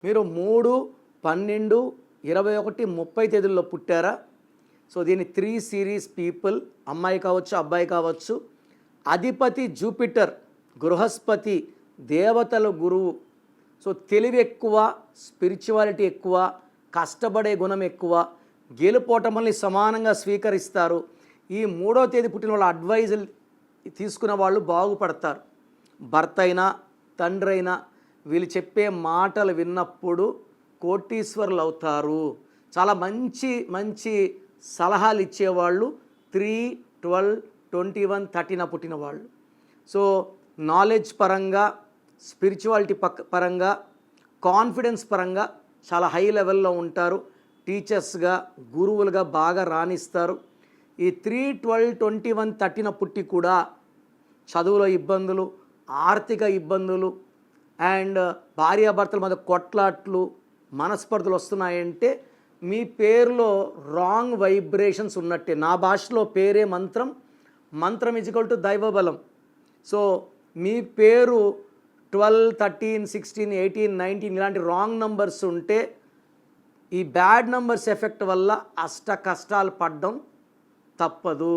మీరు 3, 12, 21, 30 తేదీల్లో పుట్టారా? సో దీన్ని 3 సిరీస్ పీపుల్, అమ్మాయి కావచ్చు అబ్బాయి కావచ్చు. అధిపతి జూపిటర్, బృహస్పతి, దేవతల గురువు. సో తెలివి ఎక్కువ, స్పిరిచువాలిటీ ఎక్కువ, కష్టపడే గుణం ఎక్కువ, గెలుపోటముల్ని సమానంగా స్వీకరిస్తారు. ఈ 3వ తేదీ పుట్టిన వాళ్ళ అడ్వైజులు తీసుకున్న వాళ్ళు బాగుపడతారు. భర్త అయినా తండ్రి అయినా వీళ్ళు చెప్పే మాటలు విన్నప్పుడు కోటీశ్వరులు అవుతారు. చాలా మంచి మంచి సలహాలు ఇచ్చేవాళ్ళు 3, 12, 21, 30 పుట్టిన వాళ్ళు. సో నాలెడ్జ్ పరంగా, స్పిరిచువాలిటీ పరంగా, కాన్ఫిడెన్స్ పరంగా చాలా హై లెవెల్లో ఉంటారు. టీచర్స్గా, గురువులుగా బాగా రాణిస్తారు. ఈ 3, 12, 21, 30 పుట్టి కూడా చదువులో ఇబ్బందులు, ఆర్థిక ఇబ్బందులు అండ్ భార్యాభర్తల మధ్య కొట్లాట్లు, మనస్పర్ధలు వస్తున్నాయంటే మీ పేరులో రాంగ్ వైబ్రేషన్స్ ఉన్నట్టే. నా భాషలో పేరే మంత్రం, మంత్రం = దైవబలం. సో మీ పేరు 12, 13, 16, 18, 19 ఇలాంటి రాంగ్ నంబర్స్ ఉంటే ఈ బ్యాడ్ నంబర్స్ ఎఫెక్ట్ వల్ల అష్ట కష్టాలు పడడం తప్పదు.